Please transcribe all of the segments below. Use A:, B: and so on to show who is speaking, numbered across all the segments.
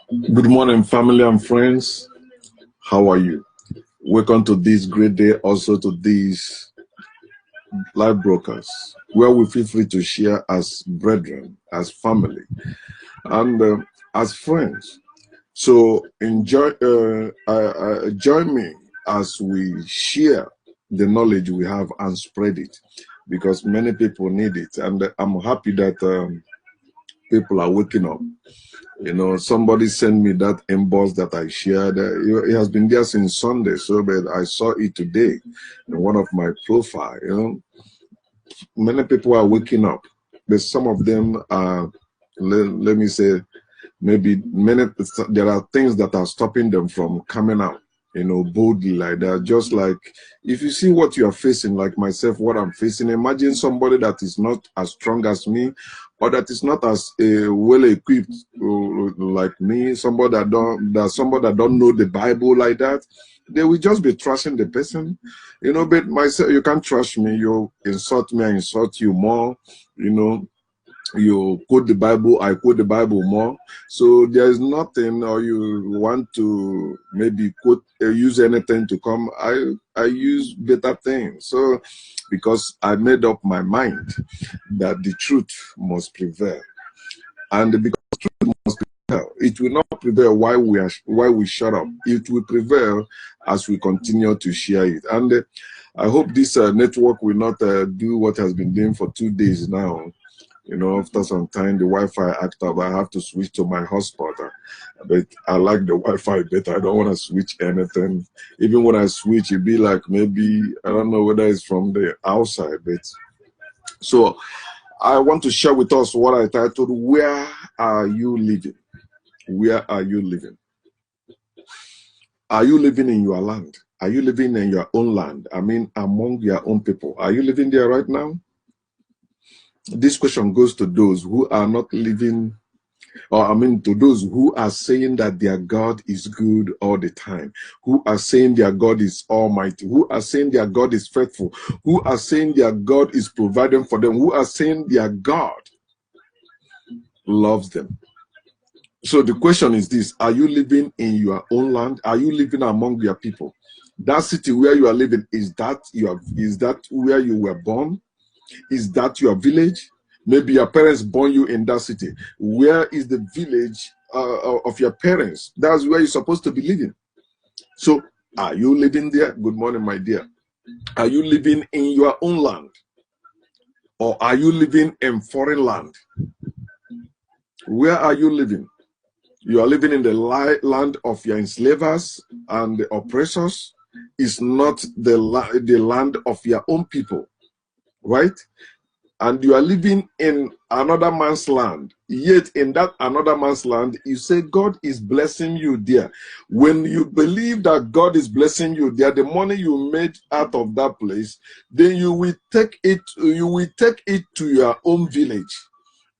A: Good morning, family and friends. How are you? Welcome to this great day, also to these live broadcasts, where we feel free to share as brethren, as family, and as friends. So join me as we share the knowledge we have and spread it, because many people need it, and I'm happy that people are waking up. You know, somebody sent me that inbox that I shared. It has been there since Sunday, so but I saw it today in one of my profile. You know, many people are waking up, but some of them are, let me say, maybe there are things that are stopping them from coming out, you know, boldly like that. Just like if you see what you are facing, like myself, what I'm facing, imagine somebody that is not as strong as me, or that is not as well equipped like me, somebody that don't know the Bible like that. They will just be trusting the person, you know. But myself, you can't trust me. You insult me, I insult you more, you know. You quote the Bible, I quote the Bible more. So there is nothing, or you want to maybe quote, use anything to come. I use better things. So because I made up my mind that the truth must prevail, and because truth must prevail, it will not prevail while we shut up. It will prevail as we continue to share it. And I hope this network will not do what has been doing for 2 days now. You know, after some time, the Wi-Fi act up. I have to switch to my hotspot. But I like the Wi-Fi better. I don't want to switch anything. Even when I switch, it be like maybe, I don't know whether it's from the outside. But so I want to share with us what I titled, Where Are You Living? Where are you living? Are you living in your land? Are you living in your own land? I mean, among your own people. Are you living there right now? This question goes to those who are not living, or I mean to those who are saying that their God is good all the time, who are saying their God is almighty, who are saying their God is faithful, who are saying their God is providing for them, who are saying their God loves them. So the question is this: are you living in your own land? Are you living among your people? That city where you are living, is that where you were born? Is that your village? Maybe your parents born you in that city. Where is the village of your parents? That's where you're supposed to be living. So are you living there? Good morning, my dear. Are you living in your own land? Or are you living in foreign land? Where are you living? You are living in the land of your enslavers and the oppressors. It's not the land of your own people, right? And you are living in another man's land, yet in that another man's land, you say God is blessing you there. When you believe that God is blessing you there, the money you made out of that place, then you will take it to your own village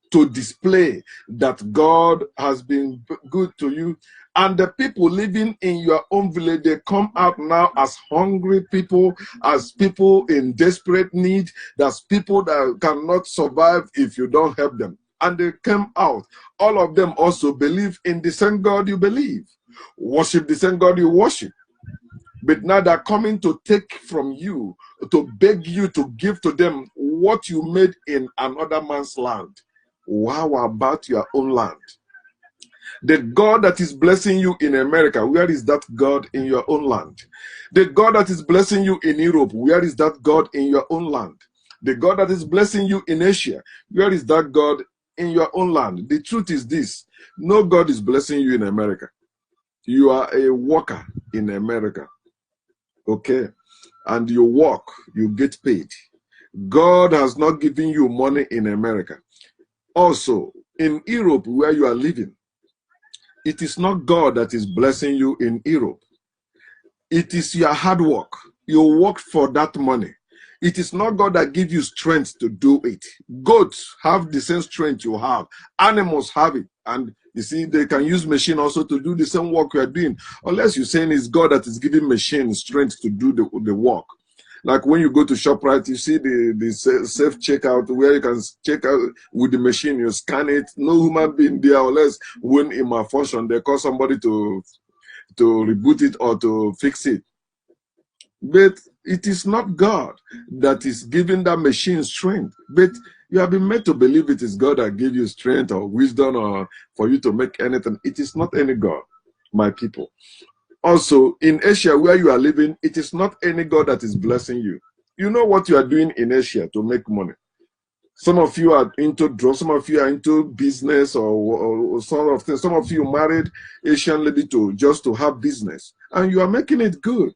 A: to display that God has been good to you. And the people living in your own village, they come out now as hungry people, as people in desperate need, as people that cannot survive if you don't help them. And they came out. All of them also believe in the same God you believe, worship the same God you worship. But now they're coming to take from you, to beg you to give to them what you made in another man's land. How about your own land? The God that is blessing you in America, where is that God in your own land? The God that is blessing you in Europe, where is that God in your own land? The God that is blessing you in Asia, where is that God in your own land? The truth is this: no God is blessing you in America. You are a worker in America, okay? And you work, you get paid. God has not given you money in America. Also, in Europe, where you are living, it is not God that is blessing you in Europe. It is your hard work. You worked for that money. It is not God that gives you strength to do it. Goats have the same strength you have. Animals have it. And you see, they can use machine also to do the same work you are doing. Unless you're saying it's God that is giving machine strength to do the work. Like when you go to ShopRite, you see the safe checkout where you can check out with the machine, you scan it, no human being there, unless when in malfunction, they call somebody to reboot it or to fix it. But it is not God that is giving that machine strength. But you have been made to believe it is God that gave you strength or wisdom or for you to make anything. It is not any God, my people. Also, in Asia where you are living, it is not any God that is blessing you. You know what you are doing in Asia to make money. Some of you are into drugs, some of you are into business or sort of things. Some of you married Asian lady just to have business, and you are making it good.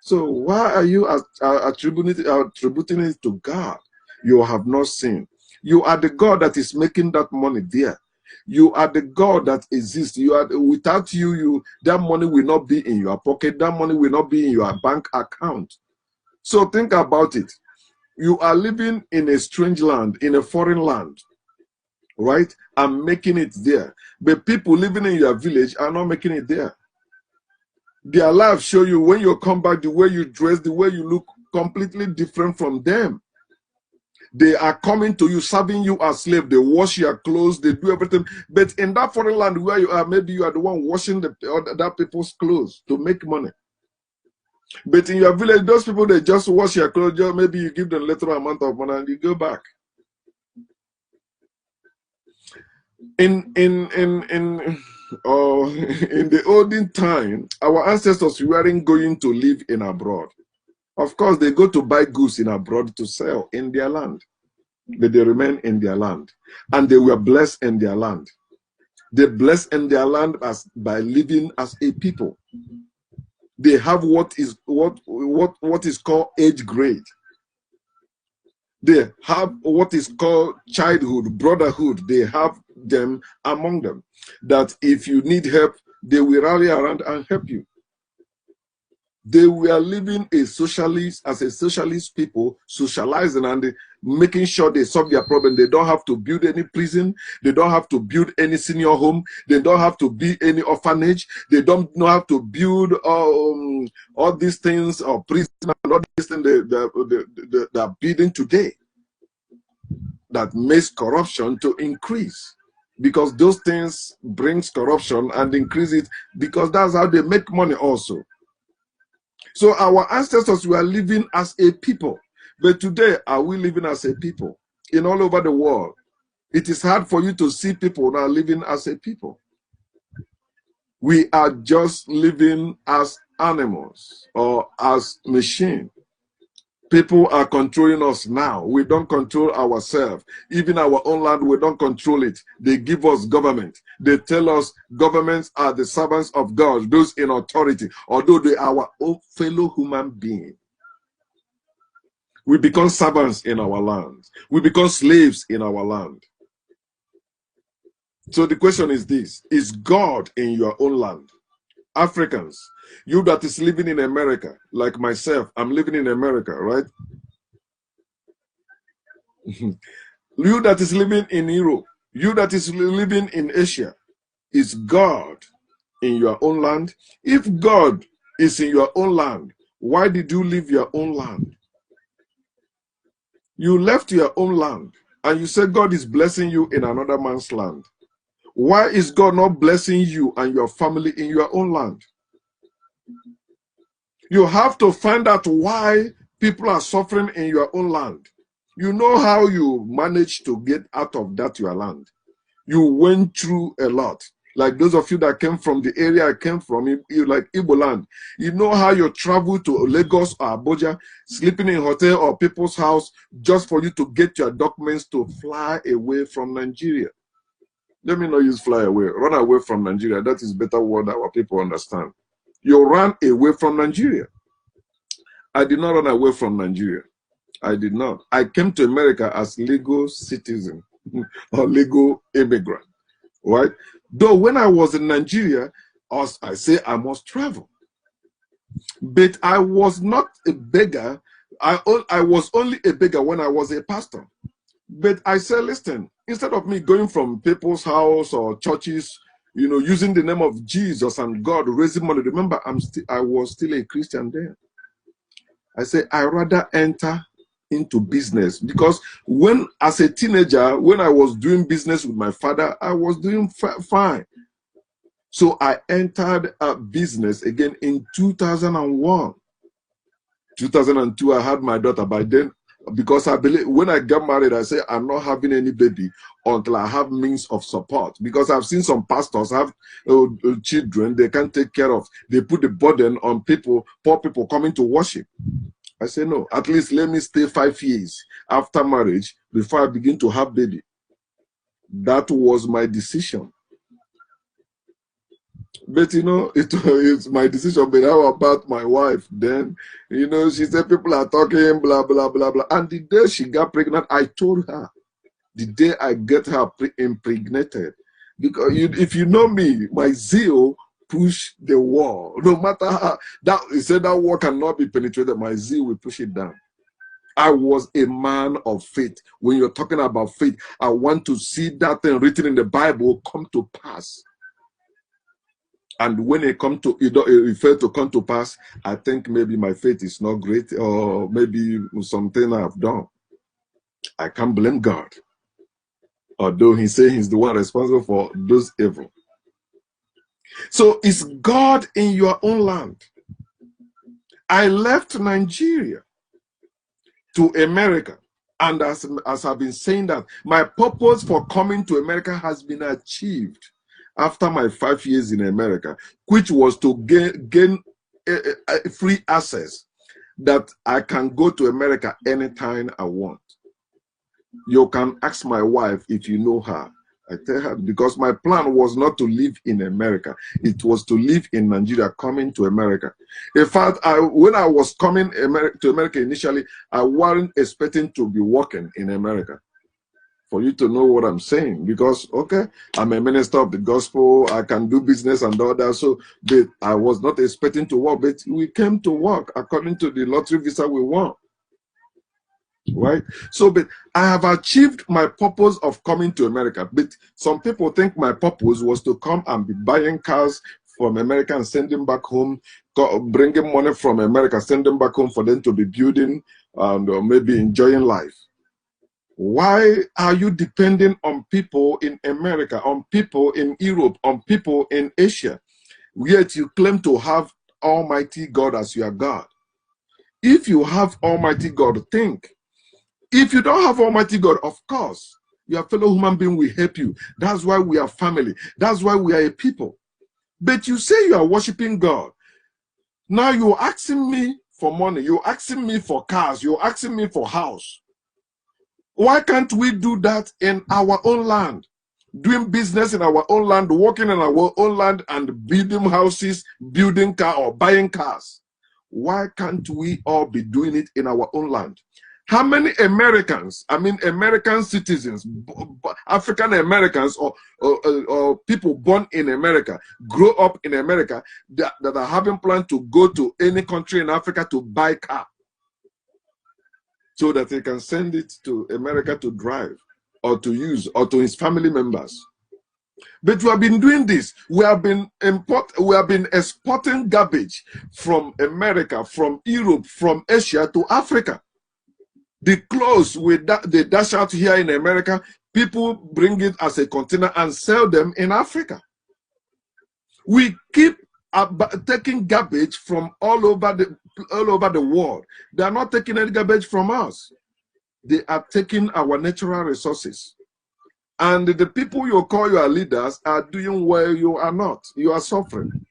A: So why are you attributing it to God? You have not seen. You are the God that is making that money there. You are the God that exists. You are without you, that money will not be in your pocket. That money will not be in your bank account. So think about it. You are living in a strange land, in a foreign land, right? And making it there. But people living in your village are not making it there. Their lives show you when you come back, the way you dress, the way you look, completely different from them. They are coming to you, serving you as slave. They wash your clothes, they do everything. But in that foreign land where you are, maybe you are the one washing that people's clothes to make money. But in your village, those people, they just wash your clothes. Maybe you give them a little amount of money and you go back. In the olden time, our ancestors weren't going to live in abroad. Of course, they go to buy goods in abroad to sell in their land. But they remain in their land. And they were blessed in their land. They blessed in their land by living as a people. They have what is called age grade. They have what is called childhood, brotherhood. They have them among them. That if you need help, they will rally around and help you. They were living as a socialist people, socializing and making sure they solve their problem. They don't have to build any prison. They don't have to build any senior home. They don't have to build any orphanage. They don't have to build all these things or prison and all these things they are building today. That makes corruption to increase. Because those things brings corruption and increase it, because that's how they make money also. So our ancestors were living as a people. But today, are we living as a people? In all over the world, it is hard for you to see people now living as a people. We are just living as animals or as machines. People are controlling us now. We don't control ourselves. Even our own land, we don't control it. They give us government. They tell us governments are the servants of God, those in authority, although they are our own fellow human beings. We become servants in our land. We become slaves in our land. So the question is this: is God in your own land? Africans, you that is living in America, like myself, I'm living in America, right? You that is living in Europe, you that is living in Asia, is God in your own land? If God is in your own land, why did you leave your own land? You left your own land and you said God is blessing you in another man's land. Why is God not blessing you and your family in your own land? You have to find out why people are suffering in your own land. You know how you managed to get out of that your land. You went through a lot. Like those of you that came from the area I came from, like Igbo land. You know how you travel to Lagos or Abuja, sleeping in a hotel or people's house just for you to get your documents to fly away from Nigeria. Let me not use fly away. Run away from Nigeria. That is better word that our people understand. You ran away from Nigeria. I did not run away from Nigeria. I did not. I came to America as legal citizen or legal immigrant, right? Though when I was in Nigeria, as I say, I must travel. But I was not a beggar. I was only a beggar when I was a pastor. But I said, listen, instead of me going from people's house or churches, you know, using the name of Jesus and God, raising money, remember, I was still a Christian then. I say, I rather enter into business, because when, as a teenager, when I was doing business with my father, I was doing fine. So I entered a business again in 2001. 2002, I had my daughter. By then, because I believe when I got married, I said, I'm not having any baby until I have means of support. Because I've seen some pastors have children they can't take care of. They put the burden on people, poor people coming to worship. I say, no, at least let me stay 5 years after marriage before I begin to have baby. That was my decision. But you know, it's my decision. But how about my wife? Then, you know, she said people are talking, blah, blah, blah, blah. And the day she got pregnant, I told her, the day I get her impregnated, because if you know me, my zeal push the wall. No matter how, he said that wall cannot be penetrated, my zeal will push it down. I was a man of faith. When you're talking about faith, I want to see that thing written in the Bible come to pass. And when it failed to come to pass, I think maybe my faith is not great, or maybe something I've done. I can't blame God, although he says he's the one responsible for those evil. So is God in your own land? I left Nigeria to America. And as I've been saying that, my purpose for coming to America has been achieved after my 5 years in America, which was to gain free access, that I can go to America anytime I want. You can ask my wife if you know her. I tell her, because my plan was not to live in America. It was to live in Nigeria, coming to America. In fact, when I was coming to America initially, I wasn't expecting to be working in America. For you to know what I'm saying, because, okay, I'm a minister of the gospel, I can do business and all that. So but I was not expecting to work, but we came to work according to the lottery visa we won. Right? So, but I have achieved my purpose of coming to America. But some people think my purpose was to come and be buying cars from America and send them back home, bringing money from America, send them back home for them to be building and maybe enjoying life. Why are you depending on people in America, on people in Europe, on people in Asia, yet you claim to have Almighty God as your God? If you have Almighty God, think. If you don't have Almighty God, of course, your fellow human being will help you. That's why we are family. That's why we are a people. But you say you are worshiping God. Now you're asking me for money. You're asking me for cars. You're asking me for house. Why can't we do that in our own land? Doing business in our own land, working in our own land, and building houses, building cars, or buying cars. Why can't we all be doing it in our own land? How many Americans, I mean American citizens, African Americans, or people born in America, grow up in America, that are having planned to go to any country in Africa to buy a car, so that they can send it to America to drive or to use, or to his family members? But we have been doing this. We have been exporting garbage from America, from Europe, from Asia to Africa. The clothes they dash out here in America, people bring it as a container and sell them in Africa. We keep taking garbage from all over the world. They are not taking any garbage from us. They are taking our natural resources. And the people you call your leaders are doing well, you are not. You are suffering.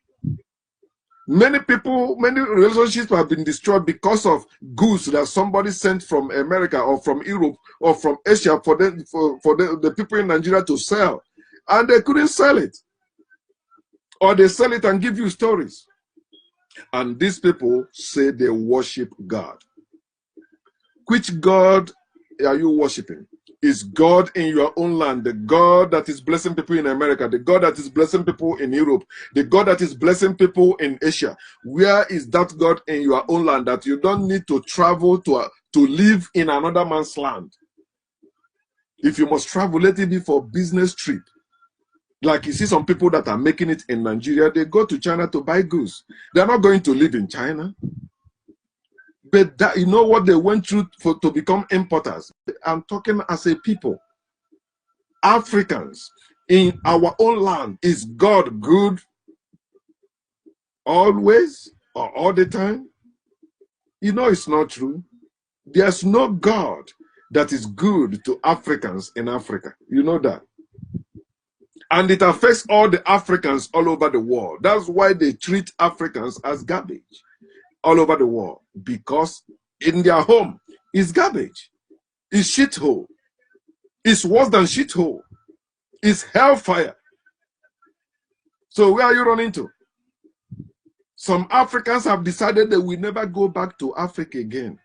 A: Many people, many relationships have been destroyed because of goods that somebody sent from America or from Europe or from Asia for the people in Nigeria to sell. And they couldn't sell it. Or they sell it and give you stories. And these people say they worship God. Which God are you worshiping? Is God in your own land, the God that is blessing people in America, the God that is blessing people in Europe, the God that is blessing people in Asia? Where is that God in your own land, that you don't need to travel to live in another man's land? If you must travel, let it be for business trip. Like you see some people that are making it in Nigeria, they go to China to buy goods. They're not going to live in China. But that, you know what they went through to become importers? I'm talking as a people. Africans in our own land, is God good always or all the time? You know it's not true. There's no God that is good to Africans in Africa. You know that. And it affects all the Africans all over the world. That's why they treat Africans as garbage all over the world. Because in their home is garbage. It's shithole. It's worse than shithole. It's hellfire. So where are you running to? Some Africans have decided they will never go back to Africa again.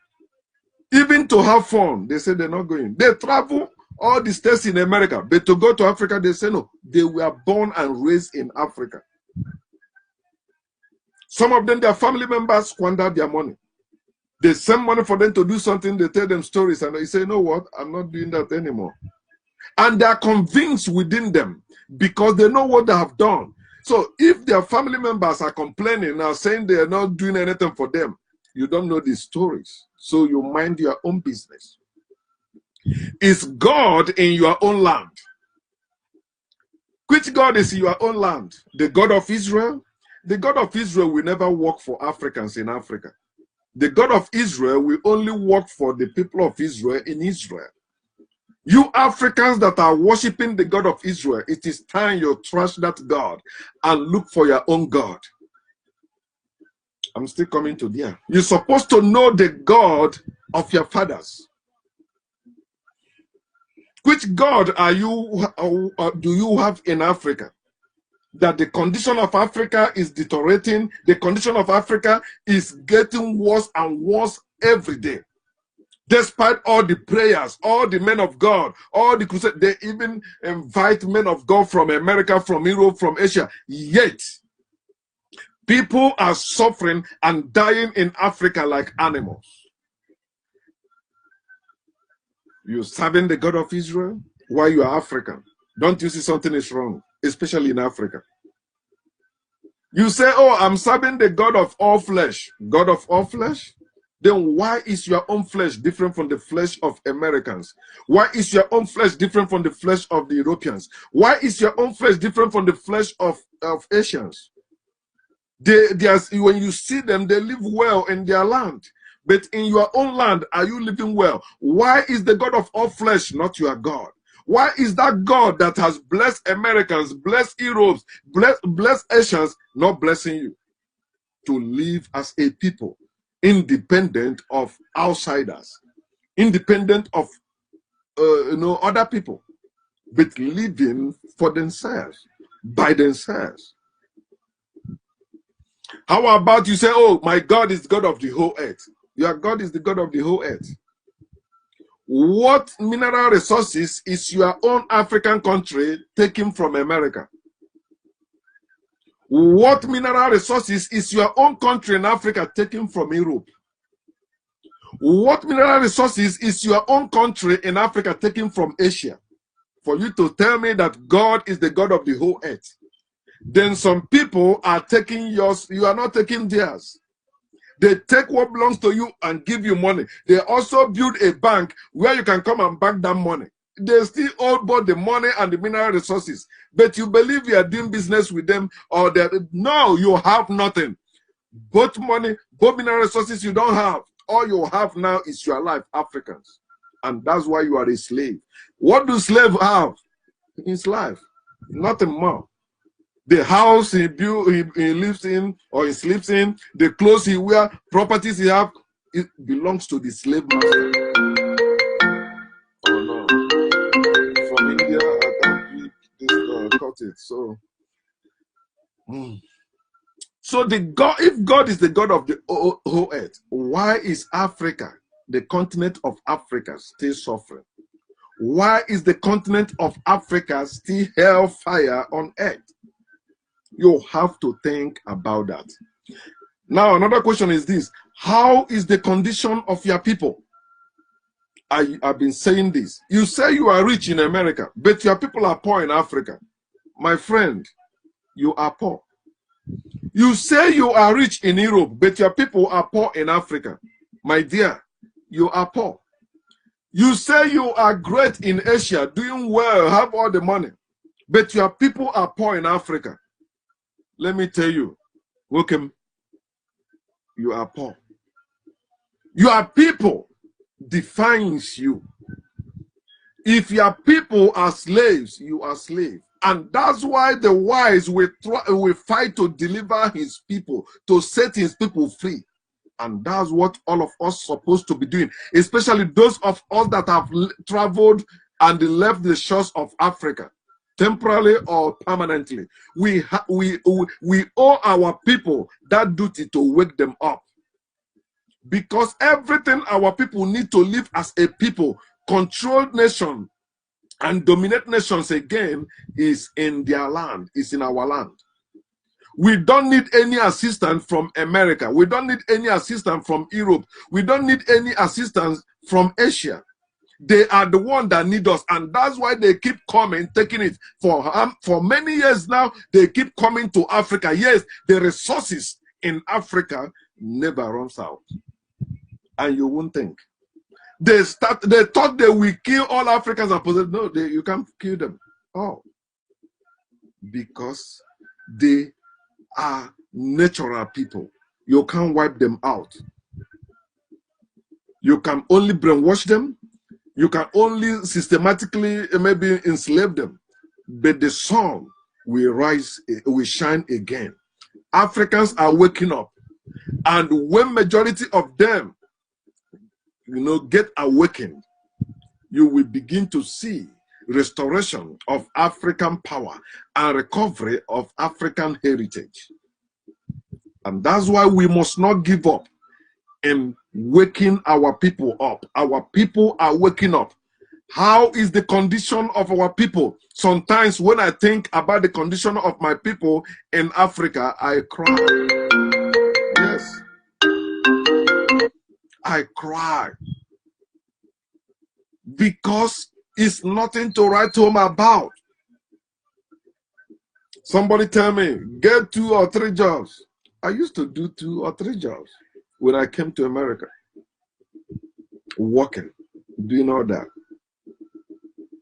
A: Even to have fun, they say they're not going. They travel all the states in America, but to go to Africa, they say no. They were born and raised in Africa. Some of them, their family members squander their money. They send money for them to do something, they tell them stories, and they say, you know what, I'm not doing that anymore. And they are convinced within them because they know what they have done. So if their family members are complaining and saying they are not doing anything for them, you don't know these stories. So you mind your own business. Is God in your own land? Which God is in your own land? The God of Israel? The God of Israel will never work for Africans in Africa. The God of Israel will only work for the people of Israel in Israel. You Africans that are worshiping the God of Israel, it is time you trash that God and look for your own God. I'm still coming to there. You're supposed to know the God of your fathers. Which God are you, do you have in Africa? That the condition of Africa is deteriorating. The condition of Africa is getting worse and worse every day. Despite all the prayers, all the men of God, all the crusades, they even invite men of God from America, from Europe, from Asia. Yet, people are suffering and dying in Africa like animals. You're serving the God of Israel while you are African. Don't you see something is wrong, especially in Africa? You say, oh, I'm serving the God of all flesh. God of all flesh? Then why is your own flesh different from the flesh of Americans? Why is your own flesh different from the flesh of the Europeans? Why is your own flesh different from the flesh of Asians? When you see them, they live well in their land. But in your own land, are you living well? Why is the God of all flesh not your God? Why is that God that has blessed Americans, blessed Europeans, blessed Asians, not blessing you to live as a people, independent of outsiders, independent of other people, but living for themselves, by themselves? How about you say, oh, my God is God of the whole earth? Your God is the God of the whole earth. What mineral resources is your own African country taking from America? What mineral resources is your own country in Africa taking from Europe? What mineral resources is your own country in Africa taking from Asia? For you to tell me that God is the God of the whole earth. Then some people are taking yours, you are not taking theirs. They take what belongs to you and give you money. They also build a bank where you can come and bank that money. They still owe both the money and the mineral resources. But you believe you are doing business with them, or that no, you have nothing. Both money, both mineral resources you don't have. All you have now is your life, Africans. And that's why you are a slave. What do slaves have? His life. Nothing more. The house he built, he lives in or he sleeps in, the clothes he wears, properties he has, it belongs to the slave master. Oh no. From India, I can't read this, cut it. So, so if God is the God of the whole earth, why is Africa, the continent of Africa, still suffering? Why is the continent of Africa still hellfire on earth? You have to think about that. Now, another question is this. How is the condition of your people? I've been saying this. You say you are rich in America, but your people are poor in Africa. My friend, you are poor. You say you are rich in Europe, but your people are poor in Africa. My dear, you are poor. You say you are great in Asia, doing well, have all the money, but your people are poor in Africa. Let me tell you, welcome, you are poor. Your people defines you. If your people are slaves, you are slave. And that's why the wise will fight to deliver his people, to set his people free. And that's what all of us supposed to be doing, especially those of us that have traveled and left the shores of Africa, temporarily or permanently. We owe our people that duty to wake them up. Because everything our people need to live as a people, control nation and dominate nations again, is in their land, is in our land. We don't need any assistance from America. We don't need any assistance from Europe. We don't need any assistance from Asia. They are the one that need us, and that's why they keep coming, taking it for many years now. They keep coming to Africa. Yes, the resources in Africa never runs out, and you won't think they thought they will kill all Africans and possess. No, you can't kill them. Oh, because they are natural people. You can't wipe them out. You can only brainwash them. You can only systematically maybe enslave them. But the sun will rise, will shine again. Africans are waking up. And when majority of them, get awakened, you will begin to see restoration of African power and recovery of African heritage. And that's why we must not give up in waking our people up. Our people are waking up. How is the condition of our people? Sometimes when I think about the condition of my people in Africa, I cry. Yes. I cry. Because it's nothing to write home about. Somebody tell me, get 2 or 3 jobs. I used to do 2 or 3 jobs when I came to America. Working, doing all that.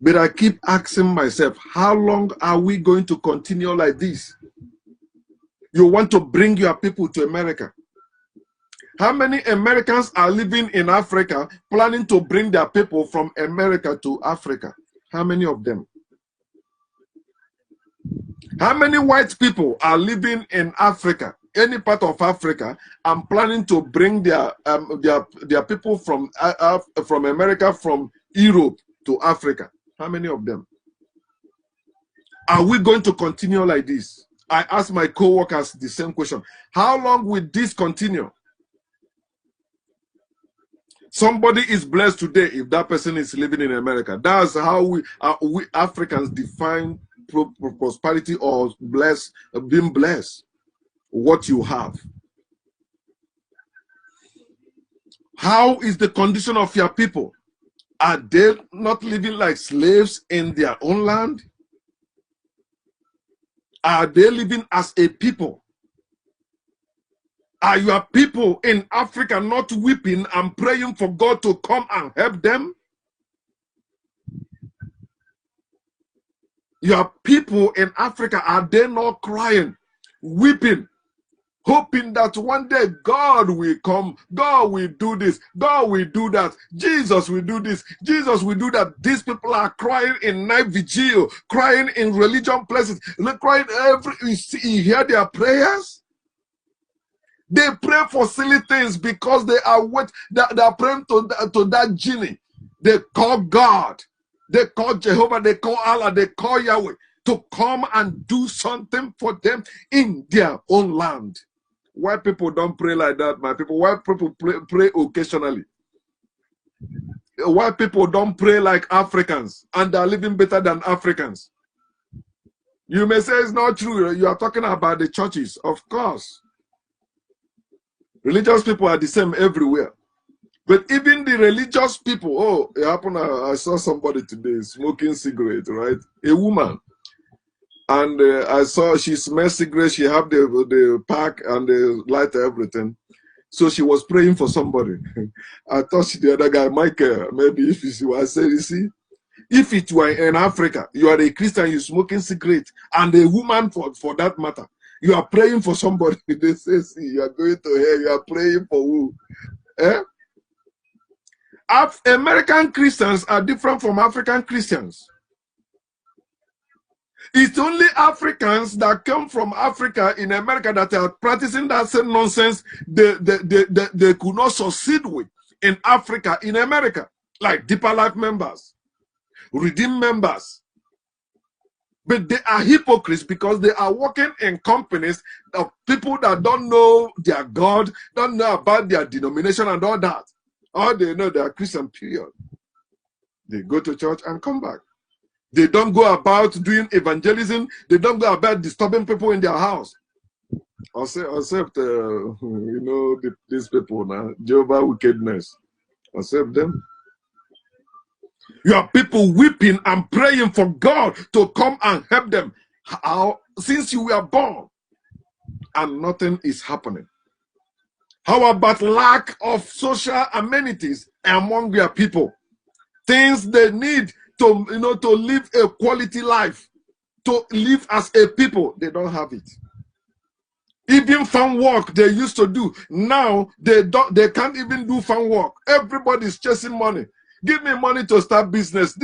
A: But I keep asking myself, how long are we going to continue like this? You want to bring your people to America. How many Americans are living in Africa planning to bring their people from America to Africa? How many of them? How many white people are living in Africa, any part of Africa, and planning to bring their people from America, from Europe to Africa? How many of them? Are we going to continue like this? I ask my co-workers the same question. How long will this continue? Somebody is blessed today if that person is living in America. That's how we Africans define prosperity or being blessed. What you have. How is the condition of your people? Are they not living like slaves in their own land? Are they living as a people? Are your people in Africa not weeping and praying for God to come and help them? Your people in Africa, are they not crying, weeping, hoping that one day God will come, God will do this, God will do that, Jesus will do this, Jesus will do that? These people are crying in night vigil, crying in religion places, crying you hear their prayers? They pray for silly things because they are praying to that genie. They call God, they call Jehovah, they call Allah, they call Yahweh to come and do something for them in their own land. Why people don't pray like that, my people? Why people pray occasionally? Why people don't pray like Africans and they are living better than Africans? You may say it's not true. You are talking about the churches, of course. Religious people are the same everywhere. But even the religious people, oh, it happened, I saw somebody today smoking cigarette, right? A woman. And I saw she smelled cigarette, she have the pack and the light, everything. So she was praying for somebody. I thought the other guy, Michael, maybe if you see, I said, you see, if it were in Africa, you are a Christian, you're smoking cigarette, and a woman for that matter, you are praying for somebody. They say, see, you are going to hell, you are praying for who? Eh? American Christians are different from African Christians. It's only Africans that come from Africa in America that are practicing that same nonsense they could not succeed with in Africa, in America, like Deeper Life members, Redeemed members. But they are hypocrites because they are working in companies of people that don't know their God, don't know about their denomination and all that. All they know they are Christian, period. They go to church and come back. They don't go about doing evangelism. They don't go about disturbing people in their house. Except, you know, these people now, Jehovah's wickedness. Accept them. You have people weeping and praying for God to come and help them. How, since you were born, and nothing is happening. How about lack of social amenities among your people? Things they need to, you know, to live a quality life, to live as a people, they don't have it. Even farm work they used to do, now they can't even do farm work. Everybody's chasing money. Give me money to start business.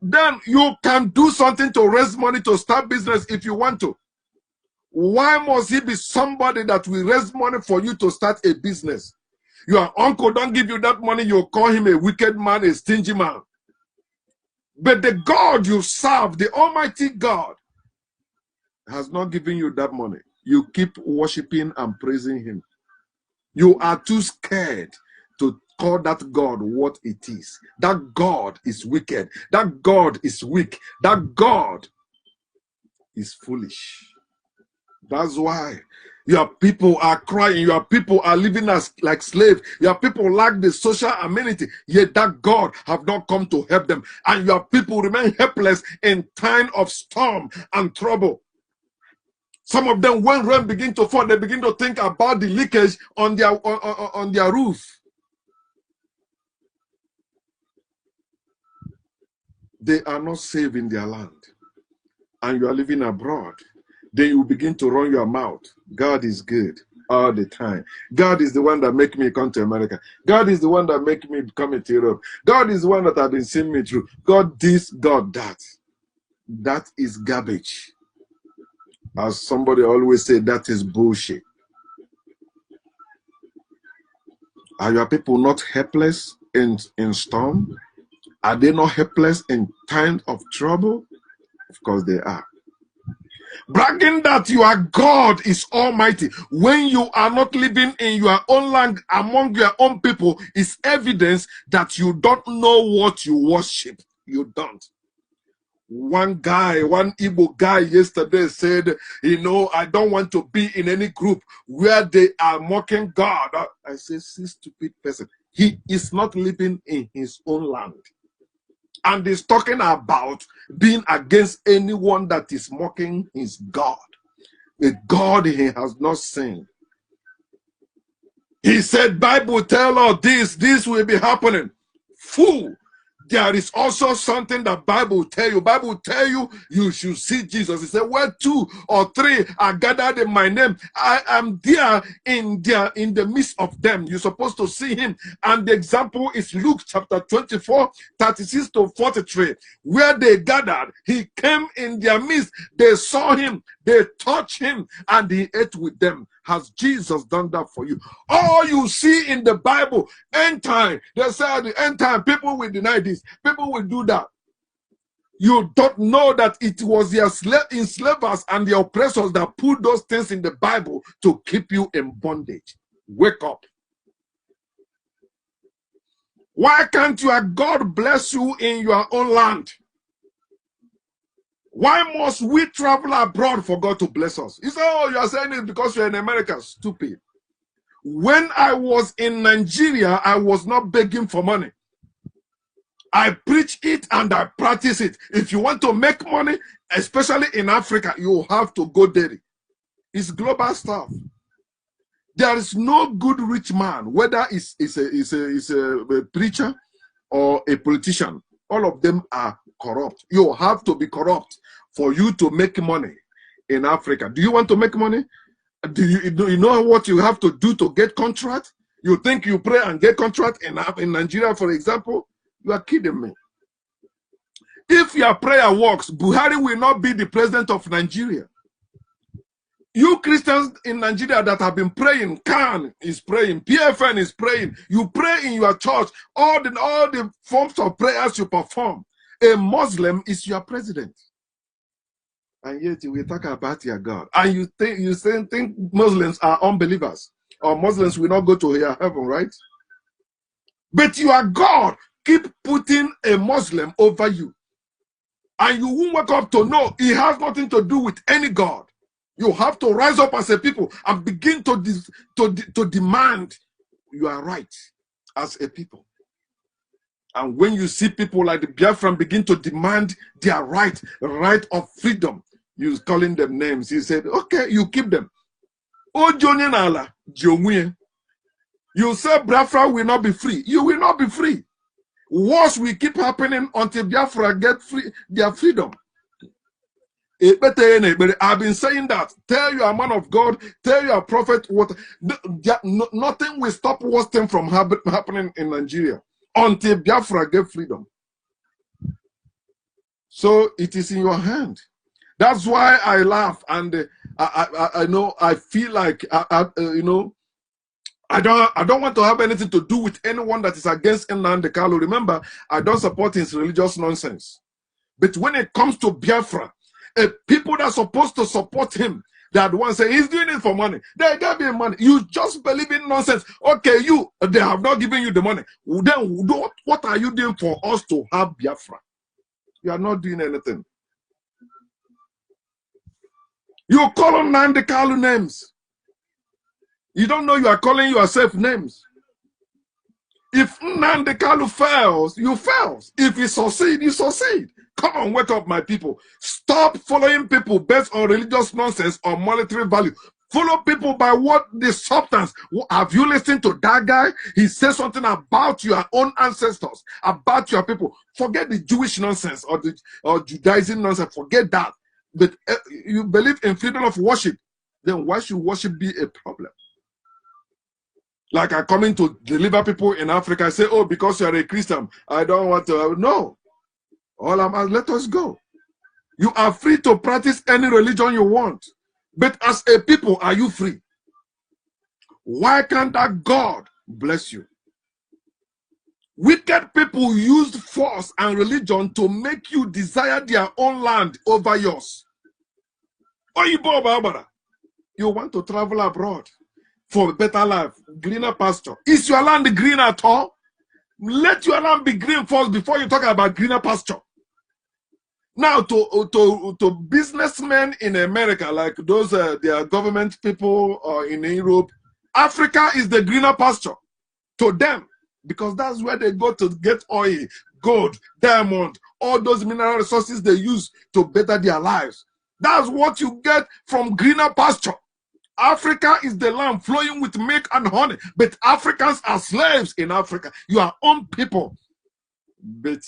A: Then you can do something to raise money to start business if you want to. Why must he be somebody that will raise money for you to start a business? Your uncle don't give you that money, you call him a wicked man, a stingy man. But the God you serve, the Almighty God, has not given you that money. You keep worshiping and praising him. You are too scared to call that God what it is. That God is wicked. That God is weak. That God is foolish. That's why your people are crying. Your people are living as like slaves. Your people lack the social amenity. Yet that God have not come to help them. And your people remain helpless in time of storm and trouble. Some of them, when rain begin to fall, they begin to think about the leakage on their roof. They are not safe in their land. And you are living abroad. Then you begin to run your mouth. God is good all the time. God is the one that make me come to America. God is the one that make me come to Europe. God is the one that have been seeing me through. God this, God that. That is garbage. As somebody always say, that is bullshit. Are your people not helpless in storm? Are they not helpless in times of trouble? Of course they are. Bragging that your God is almighty when you are not living in your own land among your own people is evidence that you don't know what you worship. You don't. One Igbo guy yesterday said, you know, I don't want to be in any group where they are mocking God. I say, see, stupid person. He is not living in his own land. And he's talking about being against anyone that is mocking his God. A God he has not seen. He said, Bible tell us this will be happening. Fool. There is also something that Bible tell you. Bible tell you, you should see Jesus. He said, where 2 or 3 are gathered in my name, I am there in the midst of them. You're supposed to see him. And the example is Luke chapter 24, 36 to 43. Where they gathered, he came in their midst. They saw him, they touched him, and he ate with them. Has Jesus done that for you? All you see in the Bible, end time, they say at the end time, people will deny this, people will do that. You don't know that it was their enslavers and the oppressors that put those things in the Bible to keep you in bondage. Wake up. Why can't your God bless you in your own land? Why must we travel abroad for God to bless us? You say, oh, you are saying it because you're in America. Stupid. When I was in Nigeria, I was not begging for money. I preach it and I practice it. If you want to make money, especially in Africa, you have to go there. It's global stuff. There is no good rich man, whether it's a preacher or a politician. All of them are corrupt. You have to be corrupt for you to make money in Africa. Do you want to make money? Do you know what you have to do to get contract? You think you pray and get contract in Nigeria, for example? You are kidding me. If your prayer works, Buhari will not be the president of Nigeria. You Christians in Nigeria that have been praying, Khan is praying, PFN is praying, you pray in your church, all the forms of prayers you perform. A Muslim is your president. And yet we talk about your God. And you think Muslims are unbelievers, or Muslims will not go to your heaven, right? But your God keep putting a Muslim over you. And you won't wake up to know he has nothing to do with any God. You have to rise up as a people and begin to demand you are right as a people. And when you see people like the Biafran begin to demand their right of freedom, you calling them names. He said, okay, you keep them. Oh, you say Biafra will not be free. You will not be free. Wars will keep happening until Biafra get their freedom. I've been saying that. Tell your man of God, tell your prophet what. Nothing will stop worst thing from happening in Nigeria until Biafra get freedom. So it is in your hand. That's why I laugh, and I know I feel like you know, I don't want to have anything to do with anyone that is against Nnamdi Kanu. Remember, I don't support his religious nonsense. But when it comes to Biafra, people that are supposed to support him, that one say he's doing it for money. They gave him money. You just believe in nonsense. Okay, they have not given you the money. Then what are you doing for us to have Biafra? You are not doing anything. You call on Nnamdi Kanu names. You don't know you are calling yourself names. If Nnamdi Kanu fails, you fail. If he succeeds, you succeed. Come on, wake up, my people. Stop following people based on religious nonsense or monetary value. Follow people by what the substance. Have you listened to that guy? He says something about your own ancestors, about your people. Forget the Jewish nonsense or Judaism nonsense. Forget that. But you believe in freedom of worship, then why should worship be a problem? Like I come in to deliver people in Africa, I say, oh, because you're a Christian, I don't want to. No. Let us go. You are free to practice any religion you want. But as a people, are you free? Why can't that God bless you? Wicked people used force and religion to make you desire their own land over yours. You want to travel abroad for a better life, greener pasture. Is your land green at all? Let your land be green first before you talk about greener pasture. Now, to businessmen in America, like those their government people in Europe, Africa is the greener pasture to them, because that's where they go to get oil, gold, diamond, all those mineral resources they use to better their lives. That's what you get from greener pasture. Africa is the land flowing with milk and honey, but Africans are slaves in Africa. You are own people, but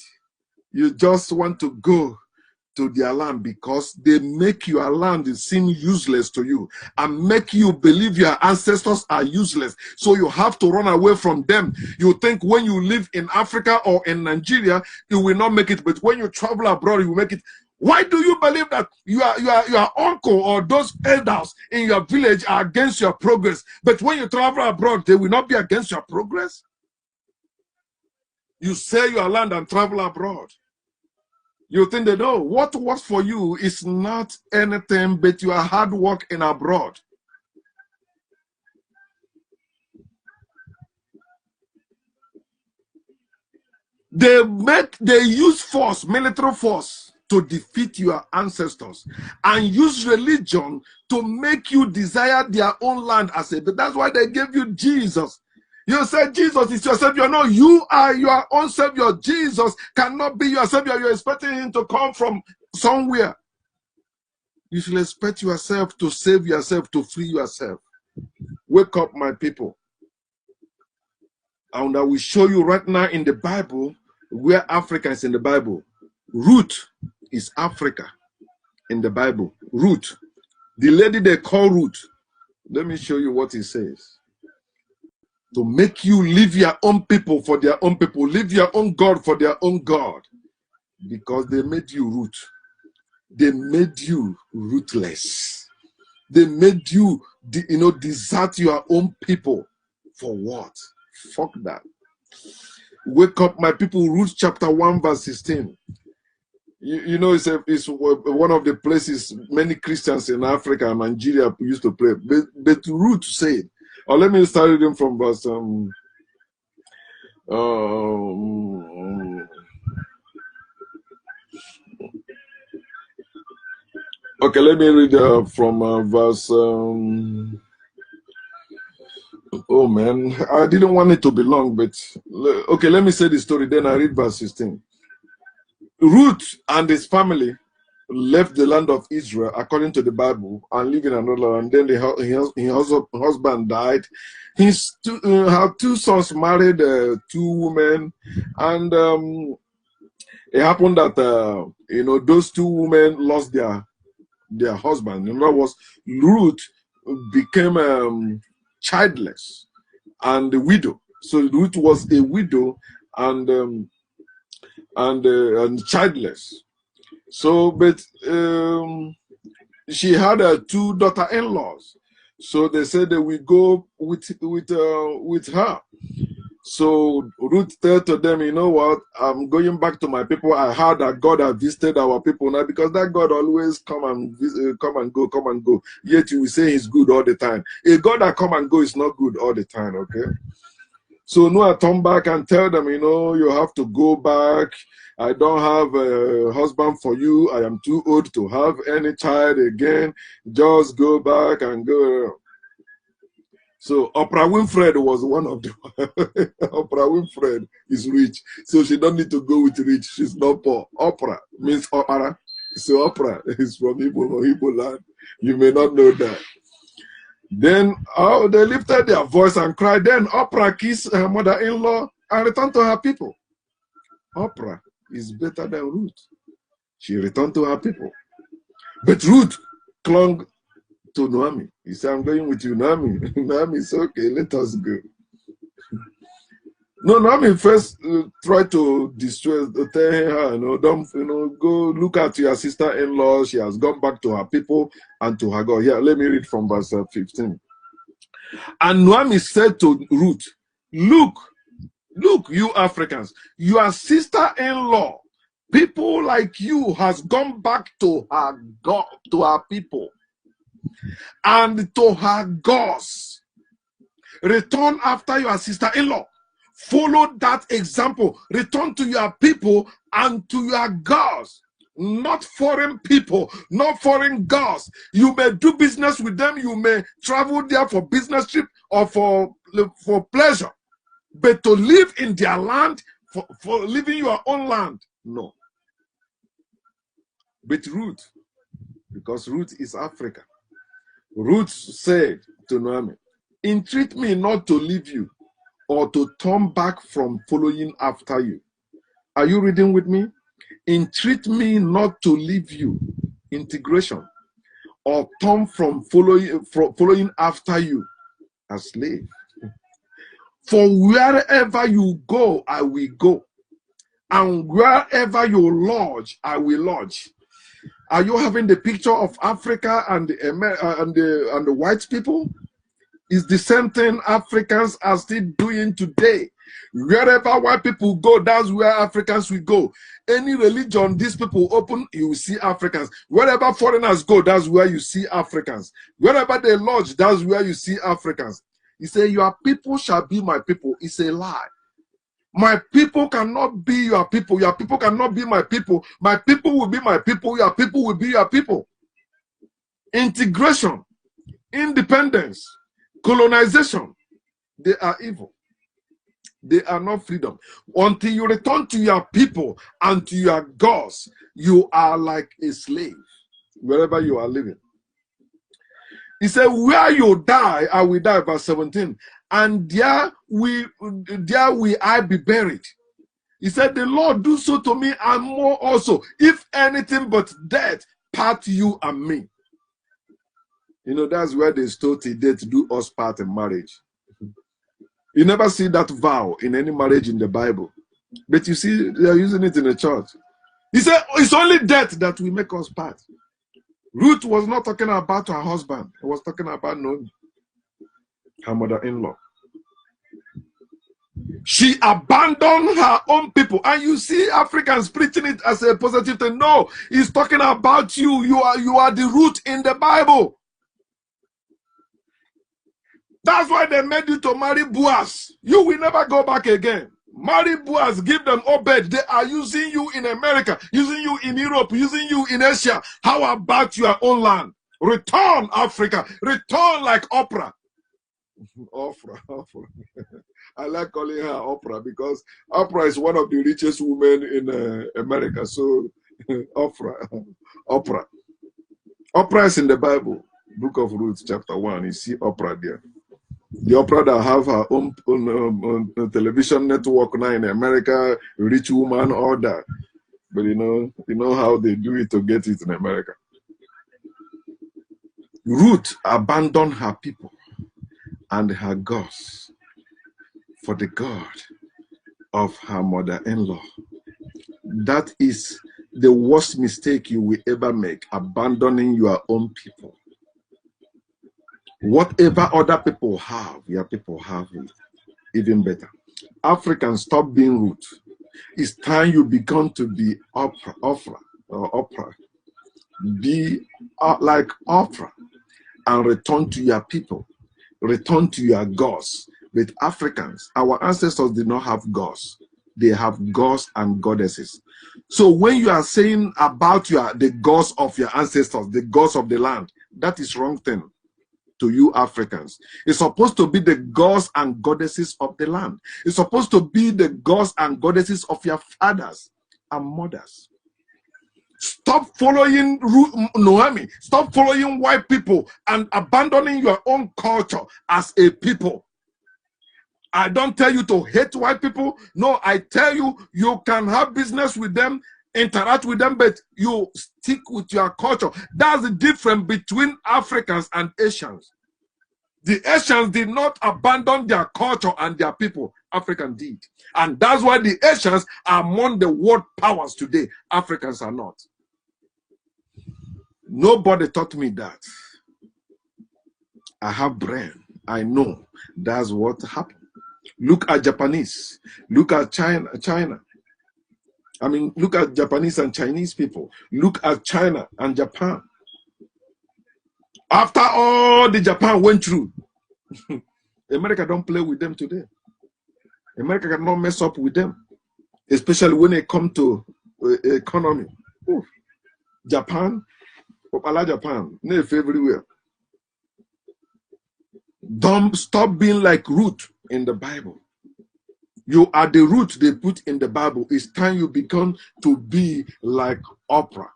A: you just want to go to their land because they make your land seem useless to you and make you believe your ancestors are useless. So you have to run away from them. You think when you live in Africa or in Nigeria, you will not make it, but when you travel abroad, you will make it. Why do you believe that your uncle or those elders in your village are against your progress, but when you travel abroad, they will not be against your progress? You sell your land and travel abroad. You think they know what works for you is not anything but your hard work in abroad. They use force, military force, to defeat your ancestors, and use religion to make you desire their own land as a. But that's why they gave you Jesus. You said Jesus is your savior. No, you are your own savior. Jesus cannot be your savior. You're expecting him to come from somewhere. You should expect yourself to save yourself, to free yourself. Wake up, my people. And I will show you right now in the Bible where Africa is in the Bible. Ruth is Africa in the Bible. Ruth. The lady they call Ruth. Let me show you what it says. To make you leave your own people for their own people. Leave your own God for their own God. Because they made you root. They made you ruthless. They made you, desert your own people. For what? Fuck that. Wake up, my people. Ruth chapter 1 verse 16. You know, it's one of the places many Christians in Africa and Nigeria used to pray. But Ruth said, or let me start reading from verse okay, let me read from verse oh man, I didn't want it to be long, but okay, let me say the story, then I read verse 16. Ruth and his family left the land of Israel according to the Bible and lived in another land. Then his husband died. He had 2 sons, married 2 women, and it happened that those 2 women lost their husband. In other words, Ruth became childless and a widow. So Ruth was a widow and childless. So, but she had 2 daughter-in-laws. So they said that we go with her. So Ruth said to them, you know what? I'm going back to my people. I heard that God has visited our people now, because that God always come and go. Yet you will say He's good all the time. A God that come and go is not good all the time. Okay. So Noah turned back and tell them, you have to go back. I don't have a husband for you. I am too old to have any child again. Just go back and go. So Oprah Winfrey was one of them. Oprah Winfrey is rich. So she don't need to go with rich. She's not poor. Oprah means opera. So Oprah is from Igbo land. You may not know that. Then they lifted their voice and cried. Then Oprah kissed her mother-in-law and returned to her people. Oprah is better than Ruth. She returned to her people. But Ruth clung to Naomi. He said, I'm going with you, Naomi. Naomi is okay, let us go. No, Naomi first tried to tell her, don't, go look at your sister-in-law. She has gone back to her people and to her God. Here, let me read from verse 15. And Naomi said to Ruth, look, you Africans, your sister-in-law, people like you, has gone back to her God, to her people, and to her gods. Return after your sister-in-law. Follow that example. Return to your people and to your gods. Not foreign people, not foreign gods. You may do business with them. You may travel there for business trip or for pleasure. But to live in their land, for living your own land, no. But Ruth, because Ruth is Africa, Ruth said to Naomi, entreat me not to leave you or to turn back from following after you. Are you reading with me? Entreat me not to leave you, integration, or turn from following after you as slave. For wherever you go, I will go, and wherever you lodge, I will lodge. Are you having the picture of Africa and the white people? It's the same thing Africans are still doing today. Wherever white people go, that's where Africans will go. Any religion these people open, you will see Africans. Wherever foreigners go, that's where you see Africans. Wherever they lodge, that's where you see Africans. He said, your people shall be my people. It's a lie. My people cannot be your people. Your people cannot be my people. My people will be my people. Your people will be your people. Integration, independence, colonization, they are evil. They are not freedom. Until you return to your people and to your gods, you are like a slave wherever you are living. He said, where you die, I will die, verse 17. And there will I be buried. He said, the Lord do so to me and more also, if anything but death part you and me. You know, that's where they stole today to do us part in marriage. You never see that vow in any marriage in the Bible. But you see, they are using it in the church. He said, it's only death that will make us part. Ruth was not talking about her husband. He was talking about Naomi, her mother-in-law. She abandoned her own people. And you see Africans preaching it as a positive thing. No, he's talking about you. You are the root in the Bible. That's why they made you to marry Boaz. You will never go back again. Marry Boaz, give them Obed. They are using you in America, using you in Europe, using you in Asia. How about your own land? Return, Africa. Return like Oprah. Oprah. I like calling her Oprah because Oprah is one of the richest women in America. So, Oprah. Oprah is in the Bible, Book of Ruth, chapter 1. You see Oprah there. The Oprah that have her own television network now in America, rich woman, all that. But you know how they do it to get it in America. Ruth abandoned her people and her gods for the God of her mother-in-law. That is the worst mistake you will ever make, abandoning your own people. Whatever other people have, your people have it. Even better. Africans, stop being rude. It's time you become to be Oprah. Be like Oprah and return to your people. Return to your gods. With Africans, our ancestors did not have gods. They have gods and goddesses. So when you are saying about the gods of your ancestors, the gods of the land, that is wrong thing. To you Africans, it's supposed to be the gods and goddesses of the land. It's supposed to be the gods and goddesses of your fathers and mothers. Stop following Naomi. Stop following white people and abandoning your own culture as a people. I don't tell you to hate white people. No, I tell you, you can have business with them, interact with them, but you stick with your culture. That's the difference between Africans and Asians. The Asians did not abandon their culture and their people. Africans did. And that's why the Asians are among the world powers today. Africans are not. Nobody taught me that. I have brain. I know that's what happened. Look at Japanese. Look at China. I mean, look at Japanese and Chinese people. Look at China and Japan. After all the Japan went through, America don't play with them today. America cannot mess up with them, especially when it comes to economy. Ooh. Japan, Popala Japan, never everywhere. Don't stop being like Ruth in the Bible. You are the root they put in the Bible. It's time you become to be like Oprah.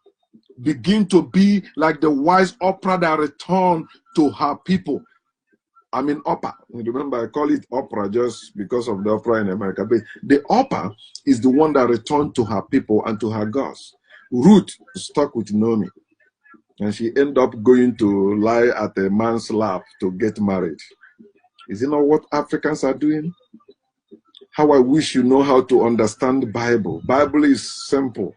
A: Begin to be like the wise Oprah that returned to her people. I mean, Oprah. Remember, I call it Oprah just because of the Oprah in America. But the Oprah is the one that returned to her people and to her gods. Ruth stuck with Naomi. And she ended up going to lie at a man's lap to get married. Is it not what Africans are doing? How I wish you know how to understand the Bible. Bible is simple.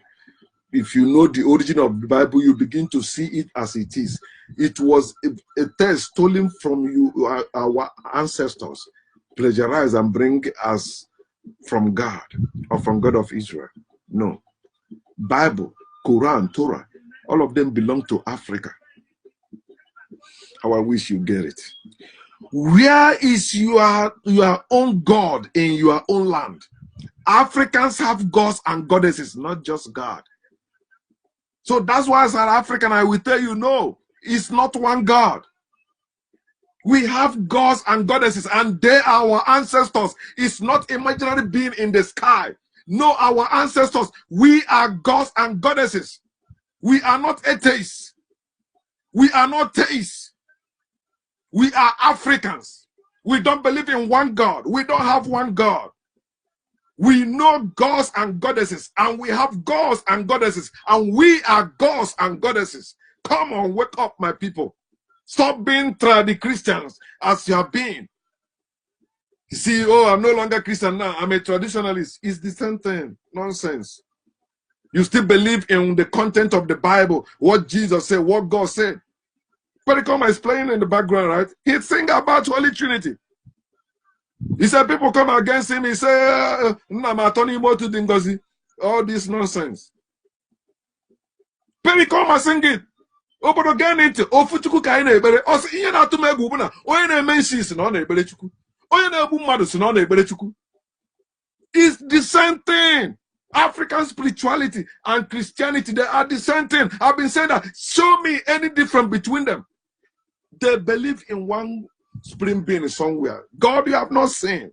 A: If you know the origin of the Bible, you begin to see it as it is. It was a text stolen from you, our ancestors, plagiarized and bring us from God or from God of Israel. No. Bible, Quran, Torah, all of them belong to Africa. How I wish you get it. Where is your own God in your own land? Africans have gods and goddesses, not just God. So that's why as an African, I will tell you, no, it's not one God. We have gods and goddesses, and they are our ancestors. It's not imaginary being in the sky. No, our ancestors, we are gods and goddesses. We are not atheists. We are not theists. We are Africans. We don't believe in one God. We don't have one God. We know gods and goddesses, and we have gods and goddesses, and we are gods and goddesses. Come on, wake up, my people. Stop being tradi Christians as you have been. You see, oh, I'm no longer Christian now. I'm a traditionalist. It's the same thing. Nonsense. You still believe in the content of the Bible, what Jesus said, what God said. Pericoma is playing in the background, right? He sing about Holy Trinity. He said people come against him. He said, all this nonsense. Pericoma sing it. Obodo get it. Ofuchuku ka ina ebere. Osi ihe na atụ egwu bụ na onye na-eme nsi si na ọ na-ekpere Chukwu. Onye na-egbu mmadụ si na ọ na-ekpere Chukwu. It's the same thing. African spirituality and Christianity, they are the same thing. I've been saying that. Show me any difference between them. They believe in one spring being somewhere. God, you have not seen.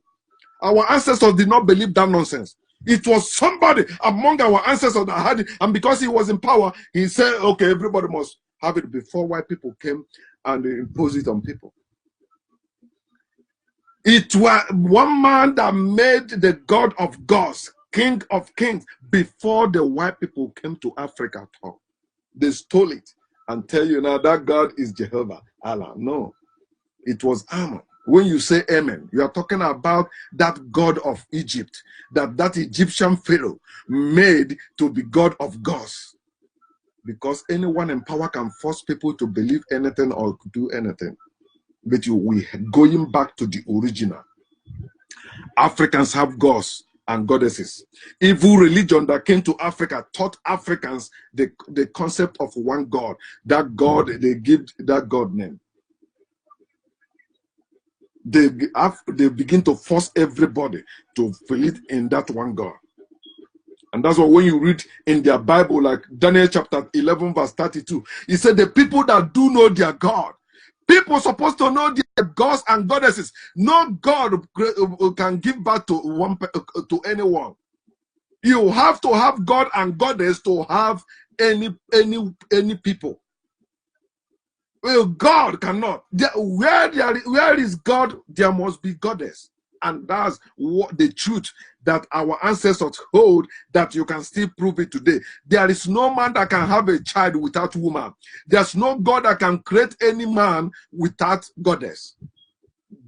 A: Our ancestors did not believe that nonsense. It was somebody among our ancestors that had it, and because he was in power, he said, okay, everybody must have it before white people came and imposed it on people. It was one man that made the God of gods, King of kings, before the white people came to Africa at all. They stole it and tell you now that God is Jehovah, Allah. No, it was Ammon. When you say amen, you are talking about that God of Egypt, that Egyptian Pharaoh made to be God of gods. Because anyone in power can force people to believe anything or do anything. But we going back to the original. Africans have gods and goddesses. Evil religion that came to Africa taught Africans the concept of one God. That God, they give that God name. They begin to force everybody to believe in that one God. And that's why when you read in their Bible, like Daniel chapter 11, verse 32, he said the people that do know their God, people supposed to know their gods and goddesses. No God can give birth to anyone. You have to have God and goddess to have any people. Well, God cannot. Where is God, there must be goddess. And that's what the truth that our ancestors hold, that you can still prove it today. There is no man that can have a child without woman. There's no God that can create any man without goddess.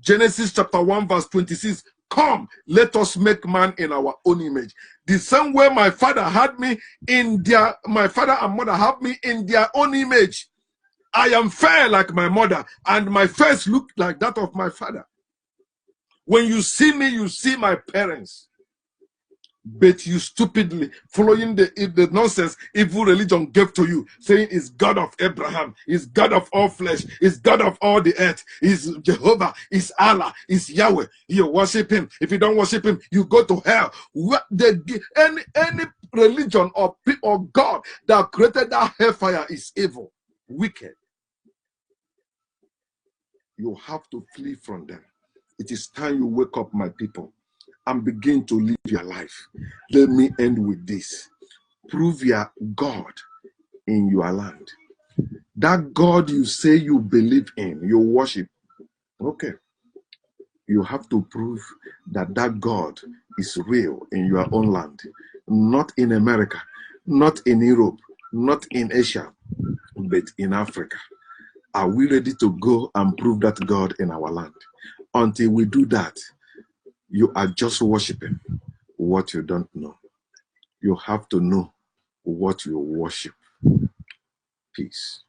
A: Genesis chapter 1 verse 26. Come, let us make man in our own image. The same way my father had me in my father and mother have me in their own image. I am fair like my mother, and my face look like that of my father. When you see me, you see my parents. But you stupidly following the nonsense evil religion gave to you, saying it's God of Abraham, it's God of all flesh, it's God of all the earth, it's Jehovah, it's Allah, it's Yahweh. You worship him. If you don't worship him, you go to hell. Any religion or God that created that hellfire is evil, wicked. You have to flee from them. It is time you wake up, my people, and begin to live your life. Let me end with this. Prove your God in your land. That God you say you believe in, you worship. Okay. You have to prove that that God is real in your own land. Not in America, not in Europe, not in Asia, but in Africa. Are we ready to go and prove that God in our land? Until we do that, you are just worshiping what you don't know. You have to know what you worship. Peace.